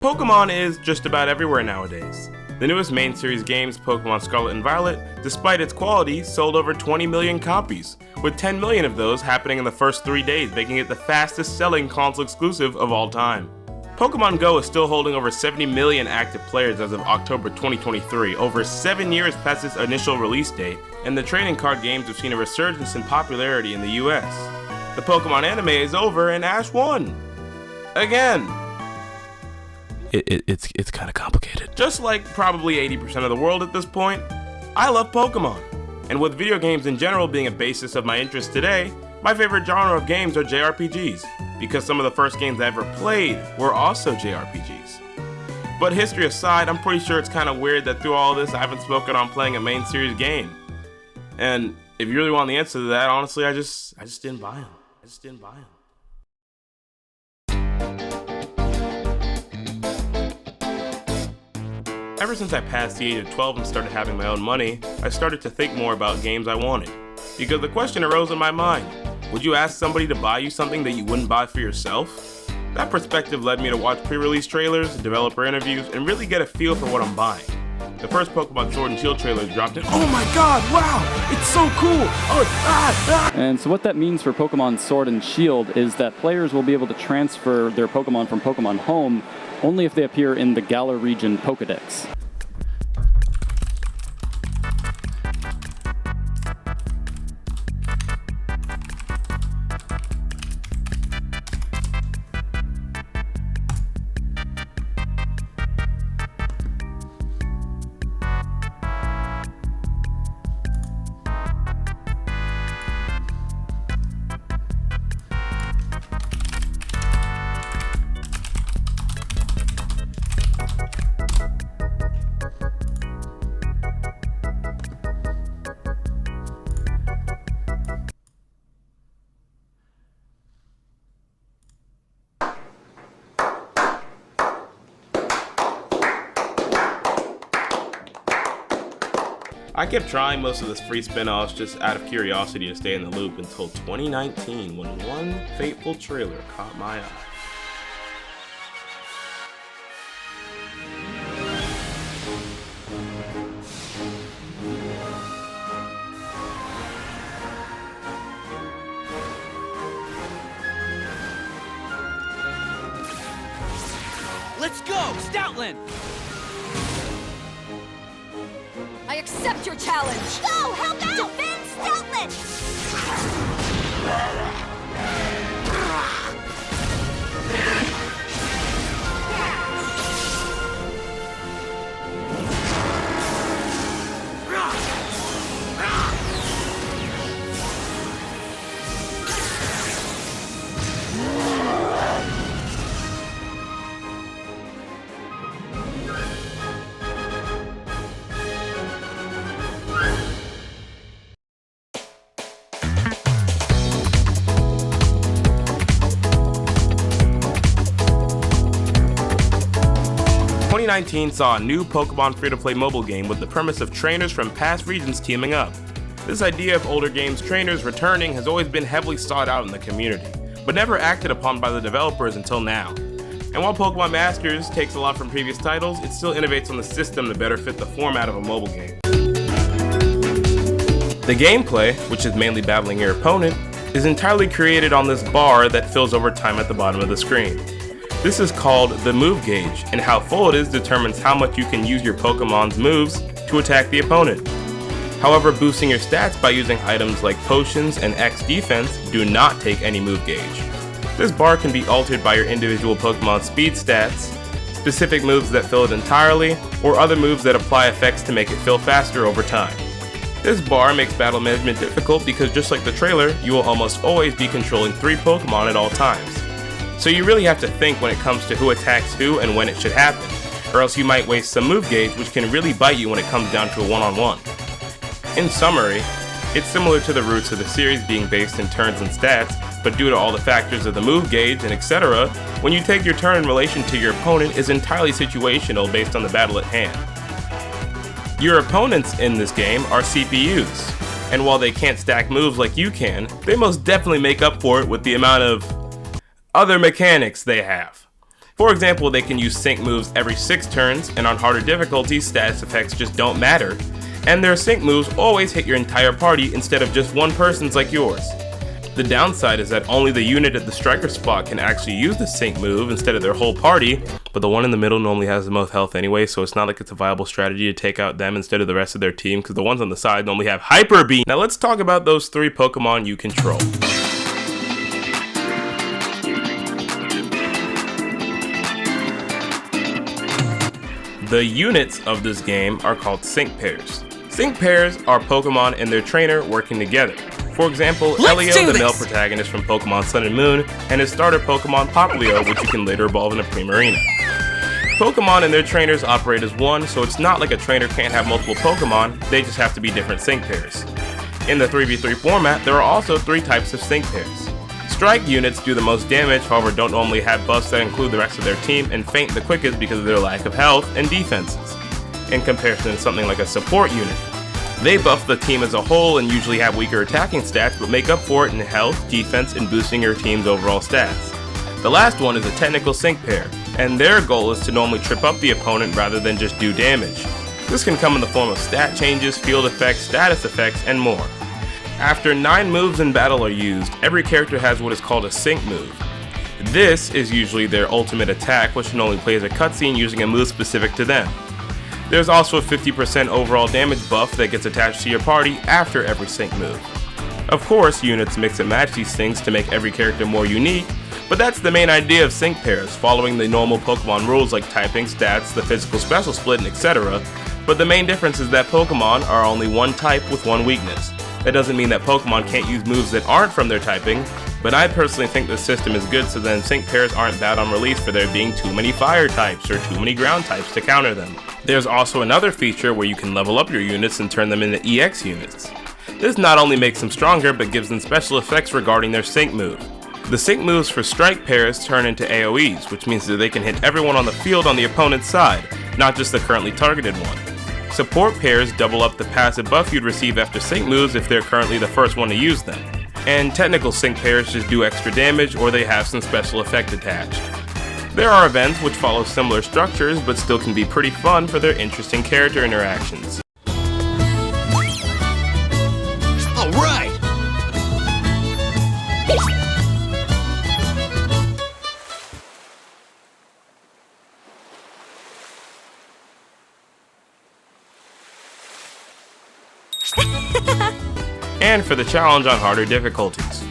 Pokemon is just about everywhere nowadays. The newest main series games, Pokemon Scarlet and Violet, despite its quality, sold over 20 million copies, with 10 million of those happening in the first 3 days, making it the fastest selling console exclusive of all time. Pokemon Go is still holding over 70 million active players as of October 2023, over 7 years past its initial release date, and the trading card games have seen a resurgence in popularity in the US. The Pokemon anime is over and Ash won. Again. It's kind of complicated. Just like probably 80% of the world at this point, I love Pokemon. And with video games in general being a basis of my interest today, my favorite genre of games are JRPGs, because some of the first games I ever played were also JRPGs. But history aside, I'm pretty sure it's kind of weird that through all this I haven't spoken on playing a main series game. And if you really want the answer to that, honestly, I just didn't buy them. Ever since I passed the age of 12 and started having my own money, I started to think more about games I wanted. Because the question arose in my mind, would you ask somebody to buy you something that you wouldn't buy for yourself? That perspective led me to watch pre-release trailers, developer interviews, and really get a feel for what I'm buying. The first Pokemon Sword and Shield trailer dropped and oh my god, wow, it's so cool! And so what that means for Pokemon Sword and Shield is that players will be able to transfer their Pokemon from Pokemon Home only if they appear in the Galar region Pokedex. I kept trying most of the free spin-offs just out of curiosity to stay in the loop until 2019 when one fateful trailer caught my eye. Let's go, Stoutland! I accept your challenge! Go! Help out! Defend Stoutland! Twenty 2019 saw a new Pokemon free-to-play mobile game with the premise of trainers from past regions teaming up. This idea of older games' trainers returning has always been heavily sought out in the community, but never acted upon by the developers until now. And while Pokemon Masters takes a lot from previous titles, it still innovates on the system to better fit the format of a mobile game. The gameplay, which is mainly battling your opponent, is entirely created on this bar that fills over time at the bottom of the screen. This is called the move gauge, and how full it is determines how much you can use your Pokemon's moves to attack the opponent. However, boosting your stats by using items like potions and X defense do not take any move gauge. This bar can be altered by your individual Pokemon's speed stats, specific moves that fill it entirely, or other moves that apply effects to make it fill faster over time. This bar makes battle management difficult because just like the trailer, you will almost always be controlling 3 Pokemon at all times. So you really have to think when it comes to who attacks who and when it should happen, or else you might waste some move gauge which can really bite you when it comes down to a one-on-one. In summary, it's similar to the roots of the series being based in turns and stats, but due to all the factors of the move gauge and etc., when you take your turn in relation to your opponent is entirely situational based on the battle at hand. Your opponents in this game are CPUs, and while they can't stack moves like you can, they most definitely make up for it with the amount of other mechanics they have. For example, they can use sync moves every 6 turns, and on harder difficulties, status effects just don't matter. And their sync moves always hit your entire party instead of just one person's like yours. The downside is that only the unit at the striker spot can actually use the sync move instead of their whole party, but the one in the middle normally has the most health anyway, so it's not like it's a viable strategy to take out them instead of the rest of their team, because the ones on the side normally have Hyper Beam. Now let's talk about those 3 Pokemon you control. The units of this game are called sync pairs. Sync pairs are Pokemon and their trainer working together. For example, Elio, the male protagonist from Pokemon Sun and Moon, and his starter Pokemon Popplio, which you can later evolve in a Primarina. Pokemon and their trainers operate as one, so it's not like a trainer can't have multiple Pokemon, they just have to be different sync pairs. In the 3v3 format, there are also 3 types of sync pairs. Strike units do the most damage, however don't normally have buffs that include the rest of their team, and faint the quickest because of their lack of health and defenses, in comparison to something like a support unit. They buff the team as a whole and usually have weaker attacking stats, but make up for it in health, defense, and boosting your team's overall stats. The last one is a technical sync pair, and their goal is to normally trip up the opponent rather than just do damage. This can come in the form of stat changes, field effects, status effects, and more. After 9 moves in battle are used, every character has what is called a sync move. This is usually their ultimate attack, which normally plays a cutscene using a move specific to them. There's also a 50% overall damage buff that gets attached to your party after every sync move. Of course, units mix and match these things to make every character more unique, but that's the main idea of sync pairs, following the normal Pokemon rules like typing, stats, the physical special split, and etc. But the main difference is that Pokemon are only one type with one weakness. That doesn't mean that Pokemon can't use moves that aren't from their typing, but I personally think this system is good so then sync pairs aren't bad on release for there being too many fire types or too many ground types to counter them. There's also another feature where you can level up your units and turn them into EX units. This not only makes them stronger but gives them special effects regarding their sync move. The sync moves for strike pairs turn into AoEs, which means that they can hit everyone on the field on the opponent's side, not just the currently targeted one. Support pairs double up the passive buff you'd receive after sync moves if they're currently the first one to use them. And technical sync pairs just do extra damage or they have some special effect attached. There are events which follow similar structures but still can be pretty fun for their interesting character interactions. All right. And for the challenge on harder difficulties.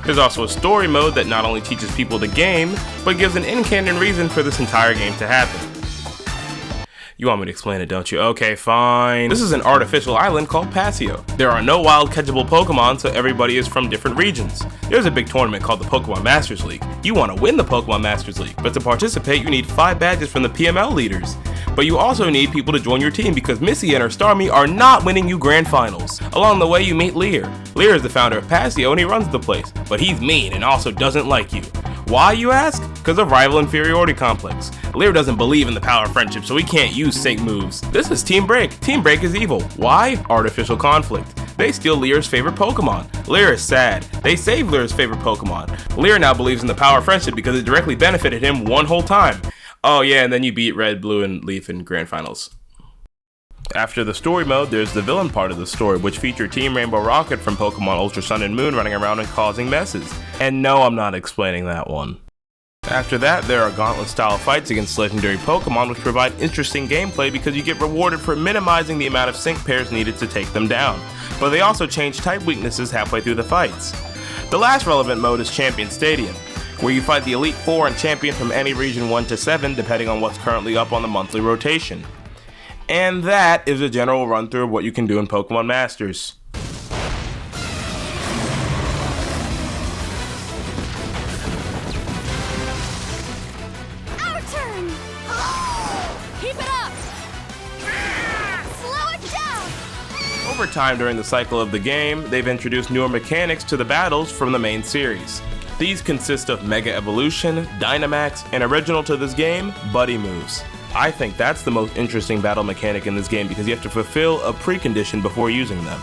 There's also a story mode that not only teaches people the game, but gives an in-canon reason for this entire game to happen. You want me to explain it, don't you? Okay, fine. This is an artificial island called Pasio. There are no wild catchable Pokemon, so everybody is from different regions. There's a big tournament called the Pokemon Masters League. You want to win the Pokemon Masters League, but to participate you need 5 badges from the PML leaders. But you also need people to join your team because Missy and her Starmie are not winning you grand finals. Along the way you meet Lear. Lear is the founder of Pasio and he runs the place, but he's mean and also doesn't like you. Why, you ask? Because of rival inferiority complex. Lear doesn't believe in the power of friendship, so he can't use sync moves. This is Team Break. Team Break is evil. Why? Artificial conflict. They steal Lear's favorite Pokemon. Lear is sad. They save Lear's favorite Pokemon. Lear now believes in the power of friendship because it directly benefited him one whole time. Oh yeah, and then you beat Red, Blue, and Leaf in grand finals. After the story mode, there's the villain part of the story, which featured Team Rainbow Rocket from Pokemon Ultra Sun and Moon running around and causing messes. And no, I'm not explaining that one. After that, there are gauntlet-style fights against legendary Pokemon which provide interesting gameplay because you get rewarded for minimizing the amount of sync pairs needed to take them down. But they also change type weaknesses halfway through the fights. The last relevant mode is Champion Stadium, where you fight the Elite Four and champion from any region 1 to 7 depending on what's currently up on the monthly rotation. And that is a general run through of what you can do in Pokemon Masters. Our turn! Keep it up! Slow it down! Over time during the cycle of the game, they've introduced newer mechanics to the battles from the main series. These consist of Mega Evolution, Dynamax, and original to this game, Buddy Moves. I think that's the most interesting battle mechanic in this game because you have to fulfill a precondition before using them.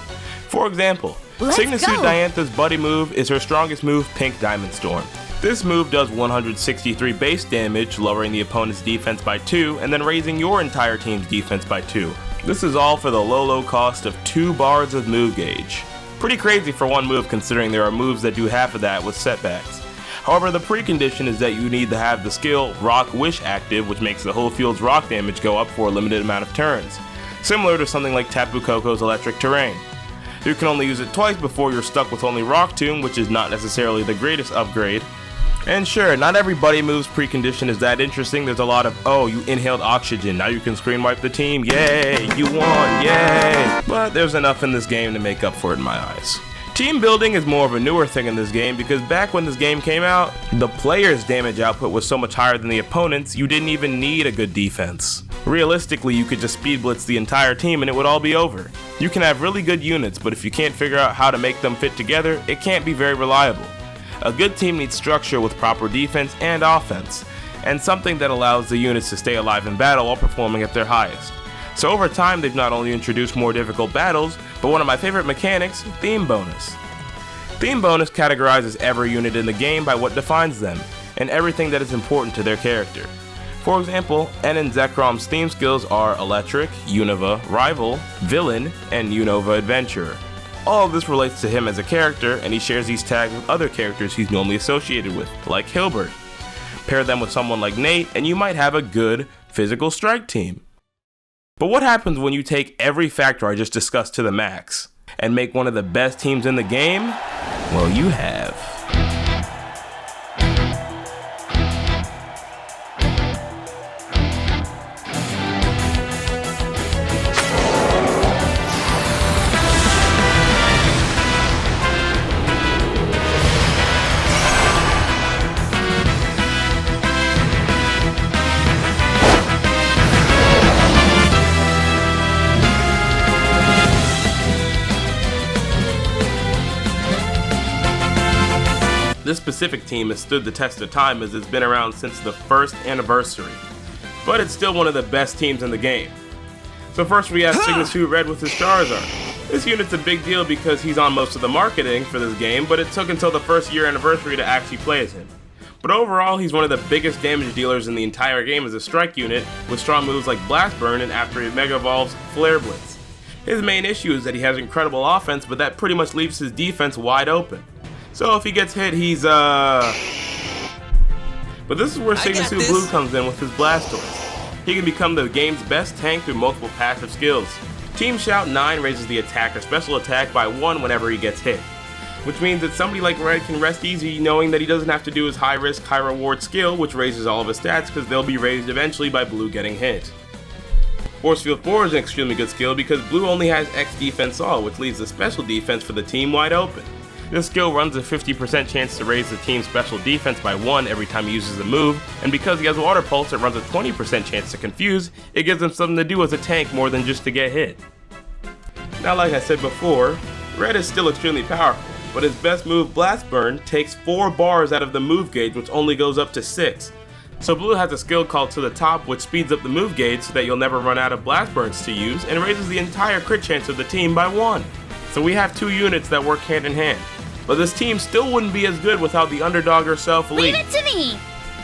For example, Cygnus Diantha's Buddy Move is her strongest move, Pink Diamond Storm. This move does 163 base damage, lowering the opponent's defense by 2 and then raising your entire team's defense by 2. This is all for the low cost of 2 bars of move gauge. Pretty crazy for one move considering there are moves that do half of that with setbacks. However, the precondition is that you need to have the skill Rock Wish active, which makes the whole field's rock damage go up for a limited amount of turns, similar to something like Tapu Koko's Electric Terrain. You can only use it twice before you're stuck with only Rock Tomb, which is not necessarily the greatest upgrade. And sure, not every buddy move's precondition is that interesting. There's a lot of, oh, you inhaled oxygen, now you can screen wipe the team, yay, you won, yay! But there's enough in this game to make up for it in my eyes. Team building is more of a newer thing in this game because back when this game came out, the player's damage output was so much higher than the opponent's, you didn't even need a good defense. Realistically, you could just speed blitz the entire team and it would all be over. You can have really good units, but if you can't figure out how to make them fit together, it can't be very reliable. A good team needs structure with proper defense and offense, and something that allows the units to stay alive in battle while performing at their highest. So over time, they've not only introduced more difficult battles, but one of my favorite mechanics, Theme Bonus. Theme Bonus categorizes every unit in the game by what defines them, and everything that is important to their character. For example, N and Zekrom's theme skills are Electric, Unova, Rival, Villain, and Unova Adventurer. All of this relates to him as a character, and he shares these tags with other characters he's normally associated with, like Hilbert. Pair them with someone like Nate, and you might have a good physical strike team. But what happens when you take every factor I just discussed to the max, and make one of the best teams in the game? Well, you have. This specific team has stood the test of time as it's been around since the first anniversary, but it's still one of the best teams in the game. So first we have Signatude Red with his Charizard. This unit's a big deal because he's on most of the marketing for this game, but it took until the first year anniversary to actually play as him. But overall, he's one of the biggest damage dealers in the entire game as a strike unit, with strong moves like Blast Burn and after he Mega Evolves, Flare Blitz. His main issue is that he has incredible offense, but that pretty much leaves his defense wide open. So if he gets hit, he's But this is where Signatude Blue comes in with his Blastoise. He can become the game's best tank through multiple passive skills. Team Shout 9 raises the attack or special attack by 1 whenever he gets hit, which means that somebody like Red can rest easy knowing that he doesn't have to do his high risk, high reward skill, which raises all of his stats because they'll be raised eventually by Blue getting hit. Force Field 4 is an extremely good skill because Blue only has X defense all, which leaves the special defense for the team wide open. This skill runs a 50% chance to raise the team's special defense by 1 every time he uses a move, and because he has Water Pulse, it runs a 20% chance to confuse. It gives him something to do as a tank more than just to get hit. Now, like I said before, Red is still extremely powerful, but his best move, Blast Burn, takes 4 bars out of the move gauge, which only goes up to 6. So Blue has a skill called To The Top, which speeds up the move gauge so that you'll never run out of Blast Burns to use, and raises the entire crit chance of the team by 1. So we have 2 units that work hand in hand. But this team still wouldn't be as good without the underdog herself, Elite. Leave it to me!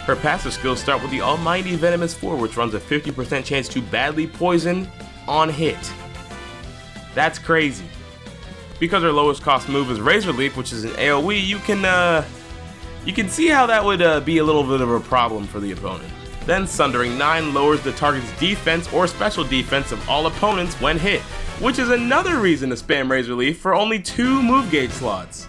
Her passive skills start with the almighty Venomous 4, which runs a 50% chance to badly poison on hit. That's crazy. Because her lowest cost move is Razor Leap, which is an AoE, you can see how that would be a little bit of a problem for the opponent. Then Sundering 9 lowers the target's defense or special defense of all opponents when hit, which is another reason to spam Razor Leaf for only 2 move gauge slots.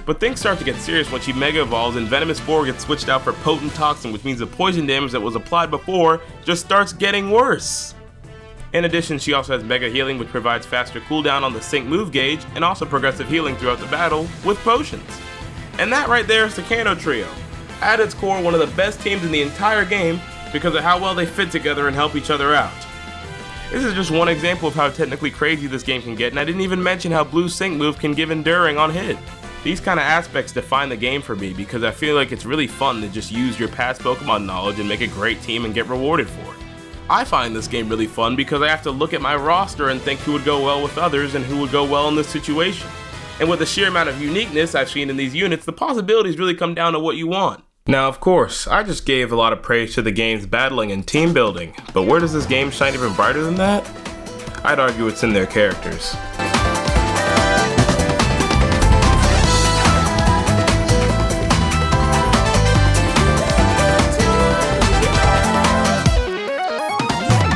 But things start to get serious when she Mega Evolves and Venomous 4 gets switched out for Potent Toxin, which means the poison damage that was applied before just starts getting worse. In addition, she also has Mega Healing, which provides faster cooldown on the Sync move gauge, and also progressive healing throughout the battle with potions. And that right there is the Kanto Trio. At its core, one of the best teams in the entire game because of how well they fit together and help each other out. This is just one example of how technically crazy this game can get, and I didn't even mention how Blue's Sync move can give Enduring on hit. These kind of aspects define the game for me because I feel like it's really fun to just use your past Pokemon knowledge and make a great team and get rewarded for it. I find this game really fun because I have to look at my roster and think who would go well with others and who would go well in this situation. And with the sheer amount of uniqueness I've seen in these units, the possibilities really come down to what you want. Now, of course, I just gave a lot of praise to the game's battling and team building, but where does this game shine even brighter than that? I'd argue it's in their characters.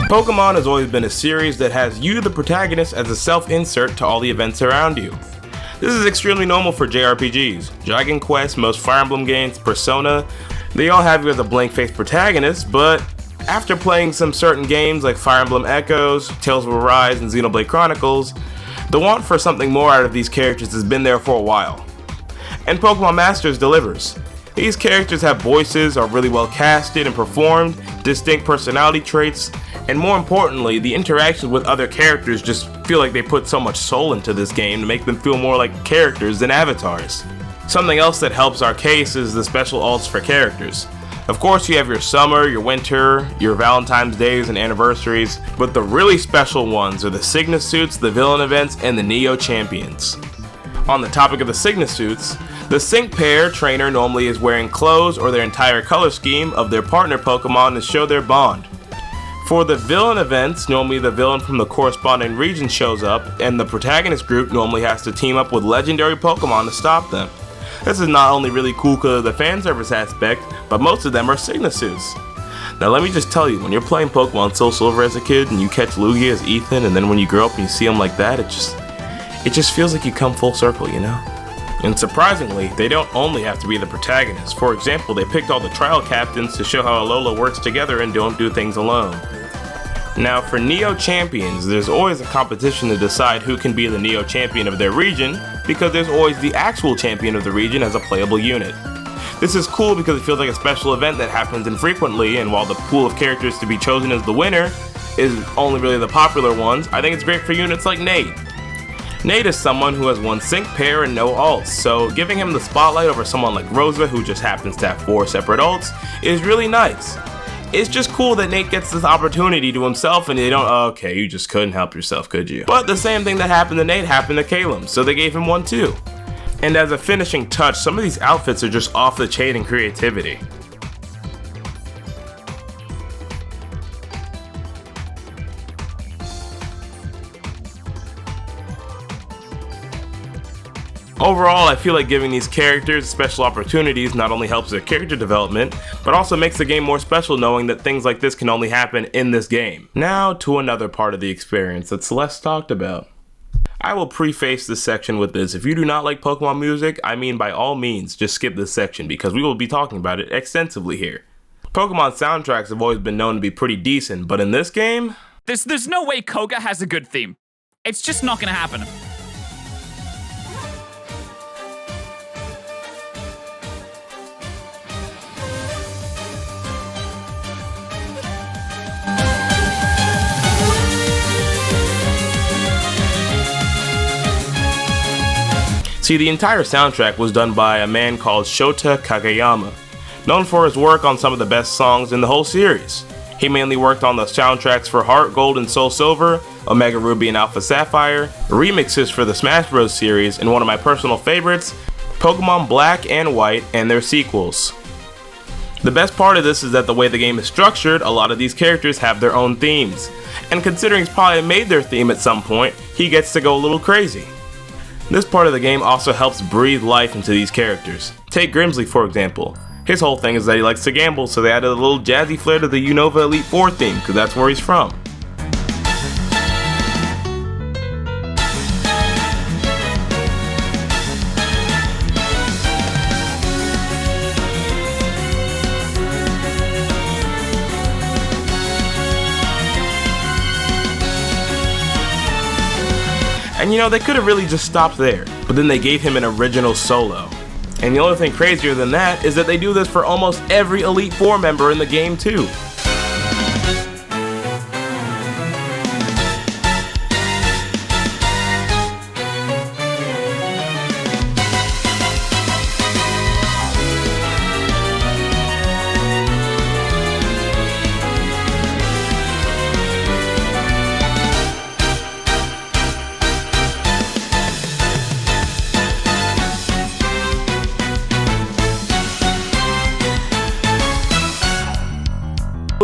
Pokemon has always been a series that has you, the protagonist, as a self-insert to all the events around you. This is extremely normal for JRPGs. Dragon Quest, most Fire Emblem games, Persona, they all have you as a blank-faced protagonist, but after playing some certain games like Fire Emblem Echoes, Tales of Arise, and Xenoblade Chronicles, the want for something more out of these characters has been there for a while. And Pokemon Masters delivers. These characters have voices, are really well casted and performed, distinct personality traits, and more importantly, the interactions with other characters just feel like they put so much soul into this game to make them feel more like characters than avatars. Something else that helps our case is the special alts for characters. Of course, you have your summer, your winter, your Valentine's days and anniversaries, but the really special ones are the Signa suits, the villain events, and the Neo champions. On the topic of the Signa suits, the Sync Pair trainer normally is wearing clothes or their entire color scheme of their partner Pokemon to show their bond. For the villain events, normally the villain from the corresponding region shows up, and the protagonist group normally has to team up with legendary Pokemon to stop them. This is not only really cool because of the fan service aspect, but most of them are Signa suits. Now let me just tell you, when you're playing Pokemon Soul Silver as a kid and you catch Lugia as Ethan, and then when you grow up and you see him like that, it just feels like you come full circle, you know? And surprisingly, they don't only have to be the protagonist. For example, they picked all the trial captains to show how Alola works together and don't do things alone. Now for Neo Champions, there's always a competition to decide who can be the Neo Champion of their region, because there's always the actual champion of the region as a playable unit. This is cool because it feels like a special event that happens infrequently, and while the pool of characters to be chosen as the winner is only really the popular ones, I think it's great for units like Nate. Nate is someone who has one Sync Pair and no alts, so giving him the spotlight over someone like Rosa, who just happens to have 4 separate alts, is really nice. It's just cool that Nate gets this opportunity to himself and they don't, okay, you just couldn't help yourself, could you? But the same thing that happened to Nate happened to Caleb, so they gave him one too. And as a finishing touch, some of these outfits are just off the chain in creativity. Overall, I feel like giving these characters special opportunities not only helps their character development, but also makes the game more special knowing that things like this can only happen in this game. Now to another part of the experience that's less talked about. I will preface this section with this: if you do not like Pokemon music, I mean by all means just skip this section because we will be talking about it extensively here. Pokemon soundtracks have always been known to be pretty decent, but in this game, There's no way Koga has a good theme. It's just not gonna happen. See, the entire soundtrack was done by a man called Shota Kageyama, known for his work on some of the best songs in the whole series. He mainly worked on the soundtracks for Heart Gold and Soul Silver, Omega Ruby and Alpha Sapphire, remixes for the Smash Bros. Series, and one of my personal favorites, Pokemon Black and White and their sequels. The best part of this is that the way the game is structured, a lot of these characters have their own themes, and considering he's probably made their theme at some point, he gets to go a little crazy. This part of the game also helps breathe life into these characters. Take Grimsley for example. His whole thing is that he likes to gamble, so they added a little jazzy flair to the Unova Elite Four theme, because that's where he's from. And you know, they could have really just stopped there, but then they gave him an original solo. And the only thing crazier than that is that they do this for almost every Elite Four member in the game too.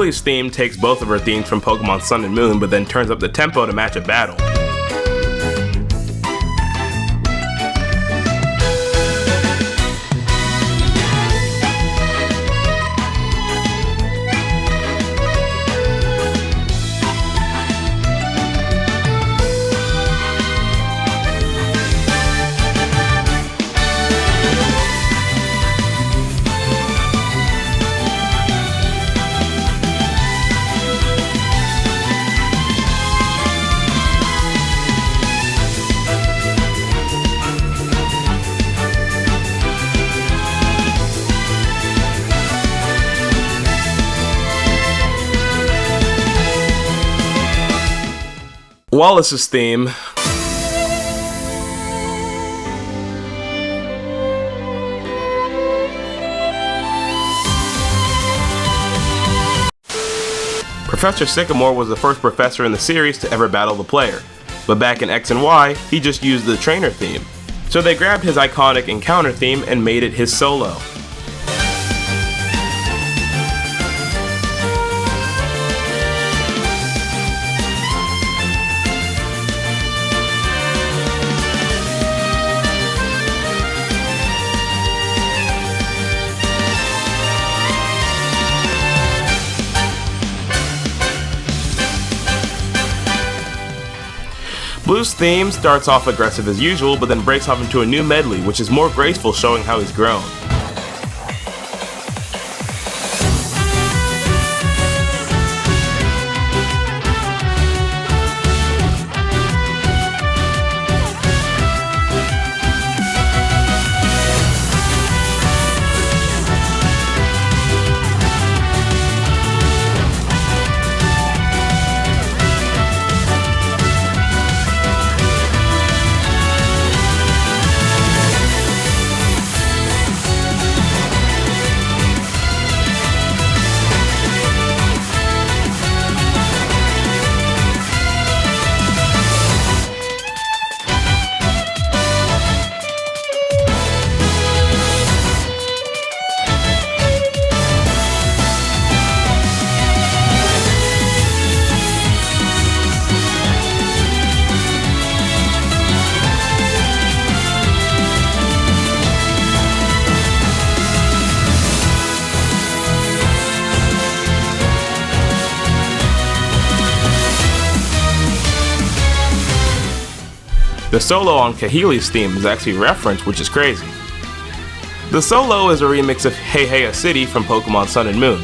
Kahili's theme takes both of her themes from Pokemon Sun and Moon, but then turns up the tempo to match a battle. Wallace's theme Professor Sycamore was the first professor in the series to ever battle the player, but back in X and Y, he just used the trainer theme. So they grabbed his iconic encounter theme and made it his solo. Blue's theme starts off aggressive as usual, but then breaks off into a new medley, which is more graceful, showing how he's grown. The solo on Kahili's theme is actually referenced, which is crazy. The solo is a remix of Heihei City from Pokemon Sun and Moon.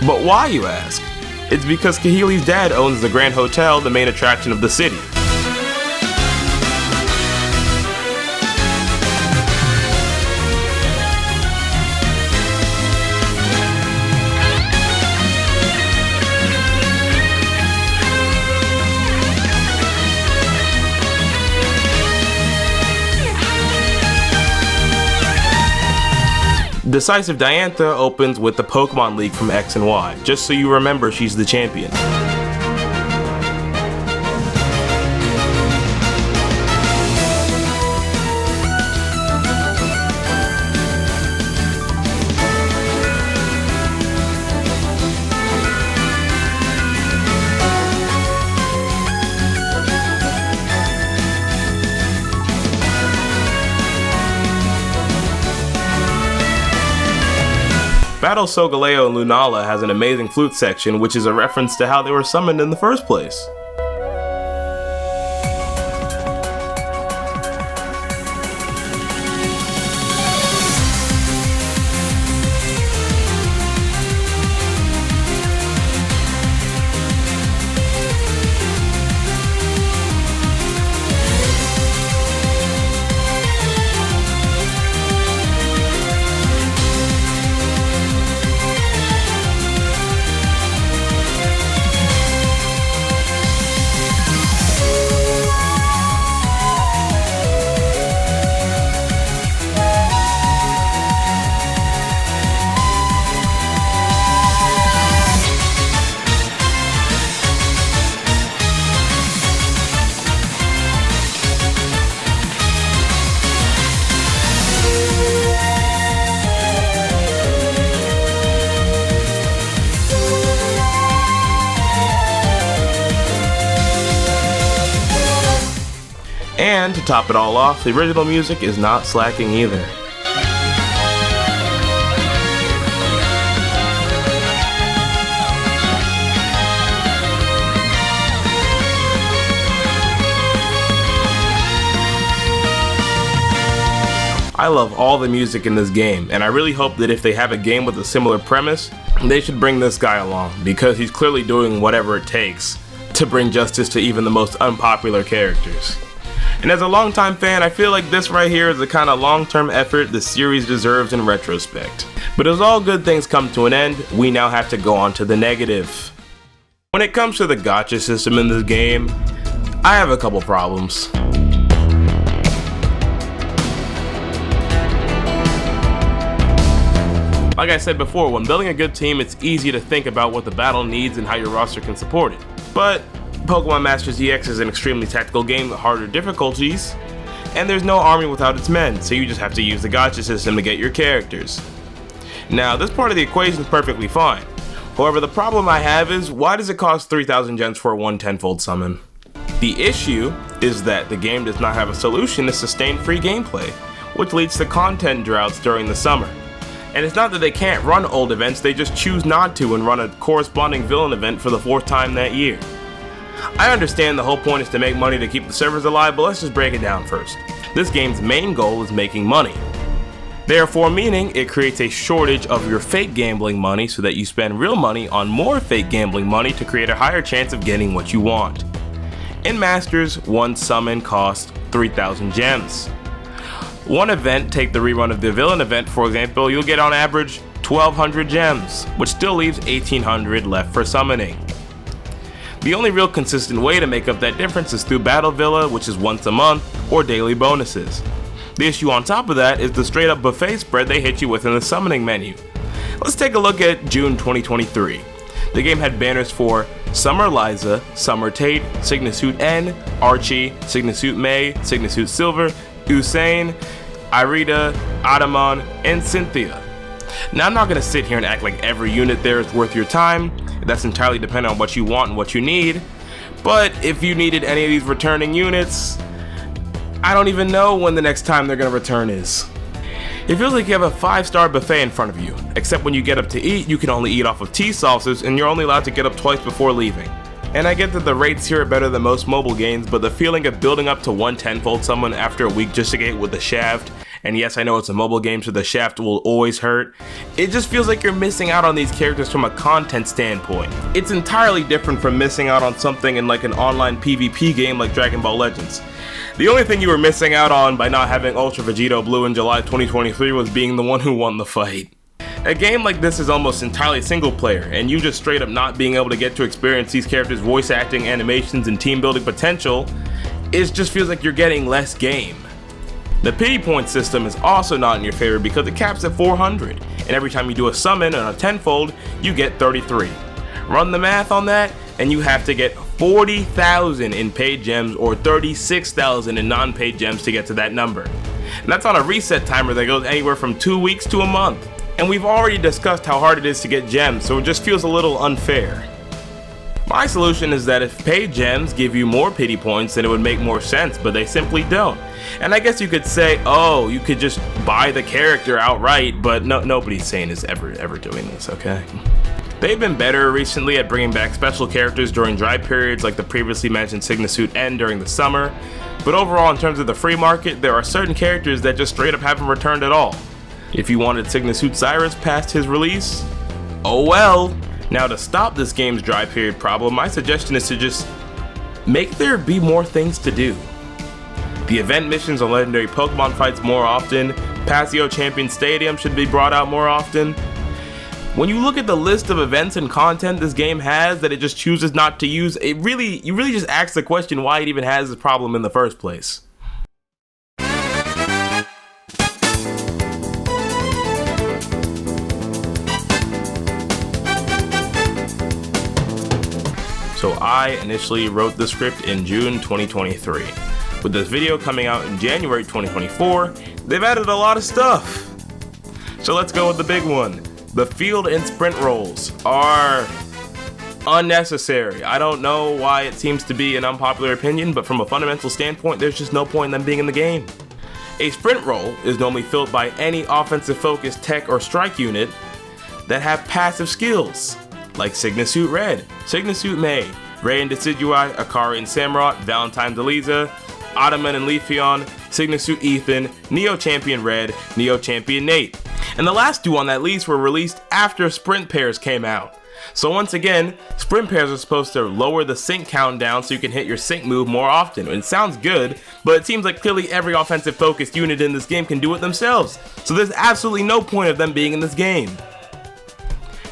But why, you ask? It's because Kahili's dad owns the Grand Hotel, the main attraction of the city. Decisive Diantha opens with the Pokemon League from X and Y, just so you remember she's the champion. Battle Solgaleo and Lunala has an amazing flute section, which is a reference to how they were summoned in the first place. And to top it all off, the original music is not slacking either. I love all the music in this game, and I really hope that if they have a game with a similar premise, they should bring this guy along, because he's clearly doing whatever it takes to bring justice to even the most unpopular characters. And as a longtime fan, I feel like this right here is the kind of long-term effort the series deserves in retrospect. But as all good things come to an end, we now have to go on to the negative. When it comes to the gacha system in this game, I have a couple problems. Like I said before, when building a good team, it's easy to think about what the battle needs and how your roster can support it. But Pokemon Masters EX is an extremely tactical game with harder difficulties, and there's no army without its men, so you just have to use the gacha system to get your characters. Now, this part of the equation is perfectly fine. However, the problem I have is, why does it cost 3,000 gems for a 1/10-fold summon? The issue is that the game does not have a solution to sustain free gameplay, which leads to content droughts during the summer. And it's not that they can't run old events, they just choose not to and run a corresponding villain event for the 4th time that year. I understand the whole point is to make money to keep the servers alive, but let's just break it down first. This game's main goal is making money. Therefore meaning it creates a shortage of your fake gambling money so that you spend real money on more fake gambling money to create a higher chance of getting what you want. In Masters, one summon costs 3,000 gems. One event, take the rerun of the villain event for example, you'll get on average 1,200 gems, which still leaves 1,800 left for summoning. The only real consistent way to make up that difference is through Battle Villa, which is once a month, or daily bonuses. The issue on top of that is the straight up buffet spread they hit you with in the summoning menu. Let's take a look at June 2023. The game had banners for Summer Liza, Summer Tate, Signa-Suit N, Archie, Signa-Suit May, Signa-Suit Silver, Usain, Irida, Adamon, and Cynthia. Now I'm not going to sit here and act like every unit there is worth your time. That's entirely dependent on what you want and what you need. But if you needed any of these returning units, I don't even know when the next time they're going to return is. It feels like you have a 5-star buffet in front of you, except when you get up to eat, you can only eat off of tea saucers and you're only allowed to get up twice before leaving. And I get that the rates here are better than most mobile games, but the feeling of building up to 1/10-fold someone after a week just to get with the shaft, and yes I know it's a mobile game so the shaft will always hurt, it just feels like you're missing out on these characters from a content standpoint. It's entirely different from missing out on something in like an online PvP game like Dragon Ball Legends. The only thing you were missing out on by not having Ultra Vegito Blue in July 2023 was being the one who won the fight. A game like this is almost entirely single player, and you just straight up not being able to get to experience these characters' voice acting, animations, and team building potential, it just feels like you're getting less game. The pity point system is also not in your favor because it caps at 400, and every time you do a summon on a 10-fold, you get 33. Run the math on that, and you have to get 40,000 in paid gems or 36,000 in non-paid gems to get to that number. And that's on a reset timer that goes anywhere from 2 weeks to a month. And we've already discussed how hard it is to get gems, so it just feels a little unfair. My solution is that if paid gems give you more pity points, then it would make more sense, but they simply don't. And I guess you could say, oh, you could just buy the character outright, but nobody's saying is ever doing this, okay? They've been better recently at bringing back special characters during dry periods like the previously mentioned Signa-Suit N during the summer, but overall in terms of the free market, there are certain characters that just straight up haven't returned at all. If you wanted Signa-Suit Cyrus past his release, oh well. Now to stop this game's dry period problem, my suggestion is to just make there be more things to do. The event missions on legendary Pokemon fights more often, Pasio Champion Stadium should be brought out more often. When you look at the list of events and content this game has that it just chooses not to use, you really just ask the question why it even has this problem in the first place. So I initially wrote the script in June 2023. With this video coming out in January 2024, they've added a lot of stuff. So let's go with the big one. The field and sprint roles are unnecessary. I don't know why it seems to be an unpopular opinion, but from a fundamental standpoint, there's just no point in them being in the game. A sprint role is normally filled by any offensive focused tech or strike unit that have passive skills, like Signa Suit Red, Signa Suit Mei, Rei and Decidueye, Akari and Samurott, Valentine Deliza, Ottoman and Leafeon, Signa Suit Ethan, Neo Champion Red, Neo Champion Nate. And the last two on that list were released after sprint pairs came out. So once again, sprint pairs are supposed to lower the sync countdown so you can hit your sync move more often. It sounds good, but it seems like clearly every offensive focused unit in this game can do it themselves. So there's absolutely no point of them being in this game.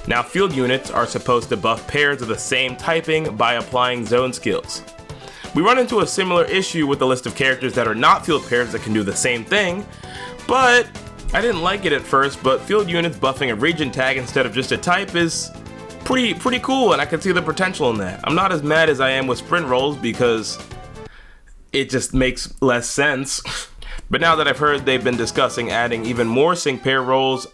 Now, field units are supposed to buff pairs of the same typing by applying zone skills. We run into a similar issue with the list of characters that are not field pairs that can do the same thing, but I didn't like it at first, but field units buffing a region tag instead of just a type is pretty cool, and I can see the potential in that. I'm not as mad as I am with sprint rolls because it just makes less sense. But now that I've heard they've been discussing adding even more sync pair rolls,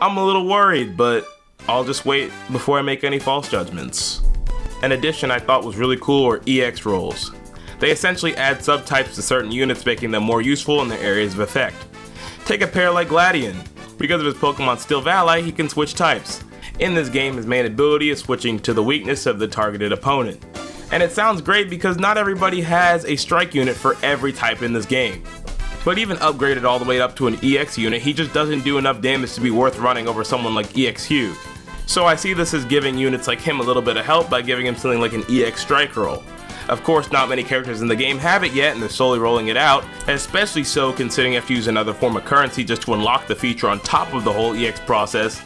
I'm a little worried, but I'll just wait before I make any false judgments. An addition I thought was really cool are EX rolls. They essentially add subtypes to certain units, making them more useful in their areas of effect. Take a pair like Gladion. Because of his Pokemon Steel Valley, he can switch types. In this game, his main ability is switching to the weakness of the targeted opponent. And it sounds great because not everybody has a strike unit for every type in this game. But even upgraded all the way up to an EX unit, he just doesn't do enough damage to be worth running over someone like EX Hugh. So I see this as giving units like him a little bit of help by giving him something like an EX strike roll. Of course, not many characters in the game have it yet, and they're slowly rolling it out, especially so considering you have to use another form of currency just to unlock the feature on top of the whole EX process.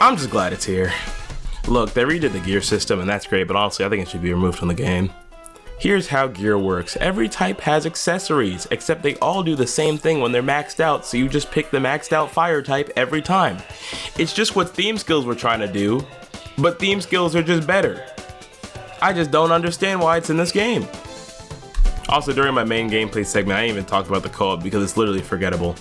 I'm just glad it's here. Look, they redid the gear system, and that's great, but honestly, I think it should be removed from the game. Here's how gear works. Every type has accessories, except they all do the same thing when they're maxed out, so you just pick the maxed out fire type every time. It's just what theme skills were trying to do, but theme skills are just better. I just don't understand why it's in this game. Also, during my main gameplay segment, I didn't even talk about the co-op because it's literally forgettable.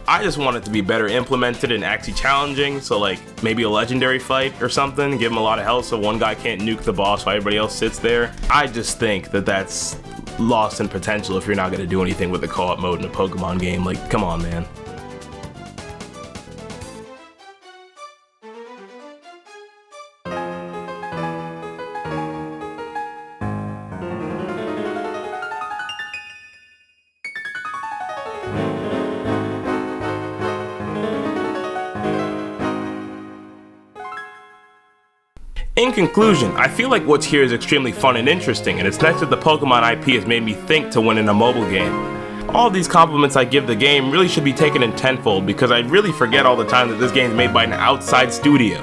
I just want it to be better implemented and actually challenging, so like maybe a legendary fight or something, give him a lot of health so one guy can't nuke the boss while everybody else sits there. I just think that that's lost in potential if you're not going to do anything with the co-op mode in a Pokemon game. Like, come on, man. In conclusion, I feel like what's here is extremely fun and interesting, and it's nice that the Pokemon IP has made me think to win in a mobile game. All these compliments I give the game really should be taken in tenfold because I really forget all the time that this game is made by an outside studio.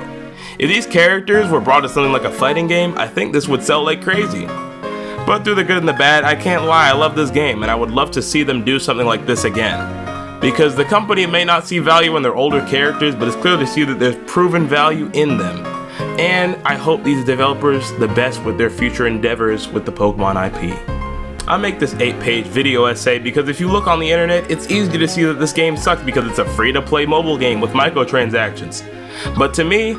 If these characters were brought to something like a fighting game, I think this would sell like crazy. But through the good and the bad, I can't lie, I love this game, and I would love to see them do something like this again. Because the company may not see value in their older characters, but it's clear to see that there's proven value in them. And I hope these developers the best with their future endeavors with the Pokemon IP. I make this 8-page video essay because if you look on the internet, it's easy to see that this game sucks because it's a free-to-play mobile game with microtransactions. But to me,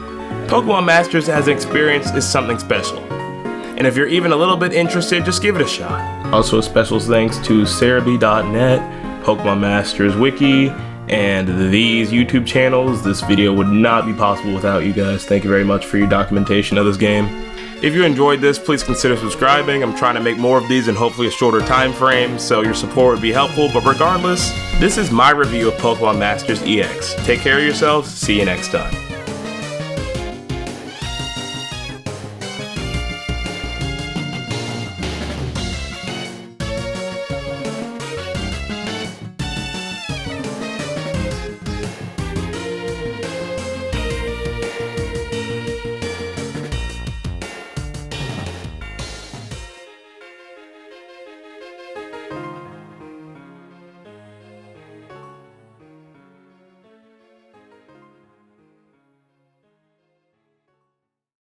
Pokemon Masters as an experience is something special. And if you're even a little bit interested, just give it a shot. Also, special thanks to Serebii.net, Pokemon Masters Wiki, and these YouTube channels. This video would not be possible without you guys. Thank you very much for your documentation of this game. If you enjoyed this, please consider subscribing. I'm trying to make more of these in hopefully a shorter time frame, so your support would be helpful. But regardless, this is my review of Pokemon Masters EX. Take care of yourselves. See you next time.